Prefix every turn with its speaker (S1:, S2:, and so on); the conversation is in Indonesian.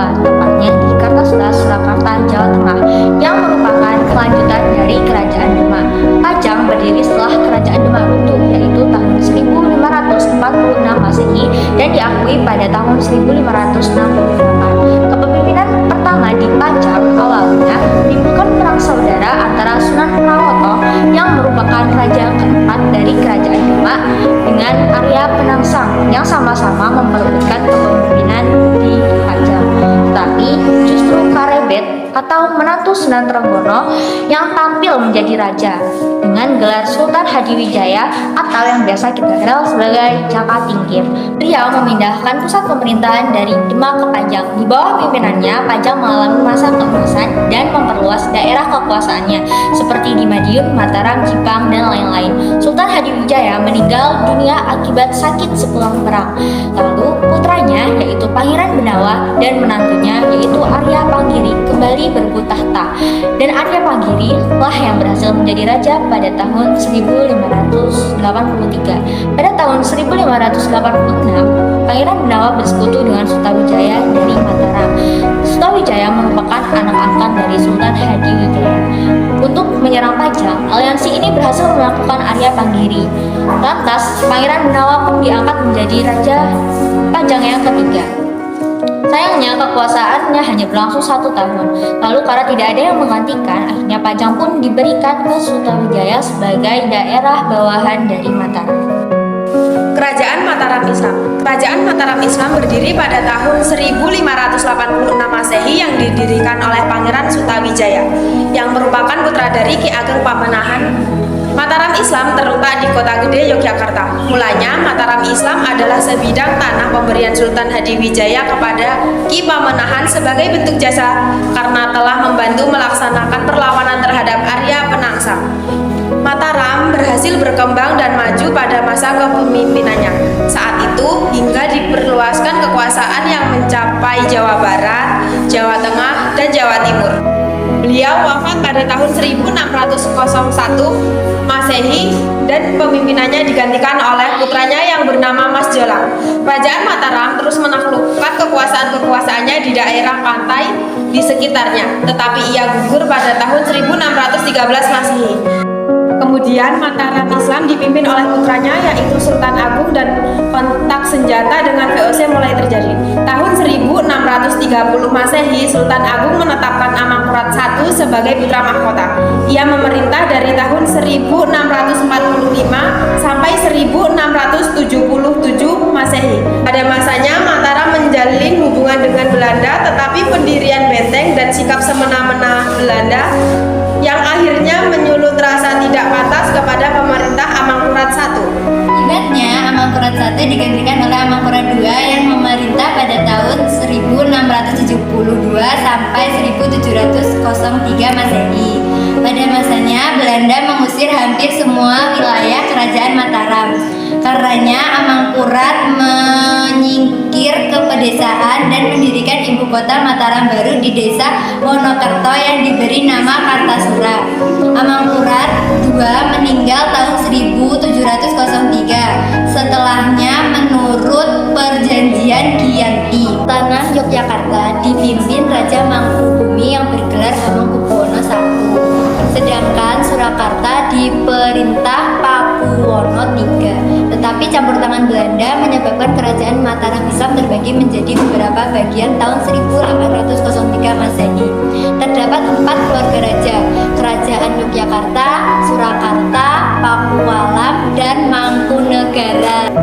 S1: Jawa, tepatnya di Kartasura, Surakarta, Jawa Tengah, yang merupakan kelanjutan dari Kerajaan Demak. Pajang berdiri setelah Kerajaan Demak runtuh, yaitu tahun 1546 Masehi dan diakui pada tahun 1568. Kepemimpinan pertama di Pajang awalnya menimbulkan perang saudara antara Sunan Prawoto yang merupakan raja keempat dari Kerajaan Demak dengan Arya Penangsang yang sama-sama memperebutkan kepemimpinan di Pajang. Tapi justru Karebet atau menantu Sunan Trenggono yang tampil menjadi raja dengan gelar Sultan Hadiwijaya atau yang biasa kita kenal sebagai Jaka Tingkir. Beliau memindahkan pusat pemerintahan dari Demak ke Pajang. Di bawah pimpinannya, Pajang mengalami masa keemasan dan memperluas daerah kekuasaannya seperti di Madiun, Mataram, Jipang, dan lain-lain. Sultan Hadiwijaya meninggal dunia akibat sakit sepulang perang. Lalu putranya yaitu Pangeran Benawa dan menantunya yaitu Arya Panggiri kembali berebut tahta. Dan Arya Panggiri lah yang berhasil menjadi raja pada tahun 1583. Pada tahun 1586, Pangeran Benawa bersekutu dengan Sutawijaya dari Mataram. Sutawijaya merupakan anak angkat dari Sultan Hadiwijaya. Untuk menyerang Pajang, aliansi ini berhasil melakukan Arya Panggiri. Lantas, Pangeran Benawa pun diangkat menjadi raja Pajang yang ketiga. Sayangnya kekuasaannya hanya berlangsung 1 tahun. Lalu karena tidak ada yang menggantikan, akhirnya Pajang pun diberikan ke Sutawijaya sebagai daerah bawahan dari Mataram.
S2: Kerajaan Mataram Islam. Kerajaan Mataram Islam berdiri pada tahun 1586 Masehi yang didirikan oleh Pangeran Sutawijaya yang merupakan putra dari Ki Ageng Pamenahan. Mataram Islam terletak di Kota Gede, Yogyakarta. Mulanya Mataram Islam adalah sebidang tanah pemberian Sultan Hadiwijaya kepada Ki Pamenahan sebagai bentuk jasa karena telah membantu melaksanakan perlawanan terhadap Arya Penangsang. Mataram berhasil berkembang dan maju pada masa kepemimpinannya. Saat itu hingga diperluaskan kekuasaan yang mencapai Jawa Barat, Jawa Tengah, dan Jawa Timur. Beliau wafat pada tahun 1601 Masehi dan pemimpinannya digantikan oleh putranya yang bernama Mas Jolang. Kerajaan Mataram terus menaklukkan kekuasaan-kekuasaannya di daerah pantai di sekitarnya, tetapi ia gugur pada tahun 1613 Masehi. Kemudian Mataram Islam dipimpin oleh putranya yaitu Sultan Agung dan kontak senjata dengan VOC mulai terjadi. Tahun 1630 Masehi, Sultan Agung menetapkan Amangkurat I sebagai putra mahkota. Ia memerintah dari tahun 1645 sampai 1677 Masehi. Pada masanya Mataram menjalin hubungan dengan Belanda, tetapi pendirian benteng dan sikap semena-mena Belanda yang akhirnya menyulut rasa tidak pantas kepada pemerintah Amangkurat I.
S3: Akibatnya Amangkurat I digantikan oleh Amangkurat II yang memerintah pada tahun 1672 sampai 1703 Masehi. Pada masanya Belanda mengusir hampir semua wilayah Kerajaan Mataram. Karenanya Amangkurat menyingkir ke pedesaan dan mendirikan ibu kota Mataram baru di desa Wonokerto yang diberi nama Kartasura. Amangkurat II meninggal tahun 1703. Setelahnya menurut perjanjian Giyanti, tanah Yogyakarta dipimpin Raja Mangkubumi yang bergelar Hamengkubuwono I. Sedangkan Surakarta diperintah Pakuwono III. Tetapi campur tangan Belanda menyebabkan kerajaan Mataram Islam terbagi menjadi beberapa bagian tahun 1803 Masehi. Terdapat 4 keluarga raja: Kerajaan Yogyakarta, Surakarta, Pakualam, dan Mangkunegara.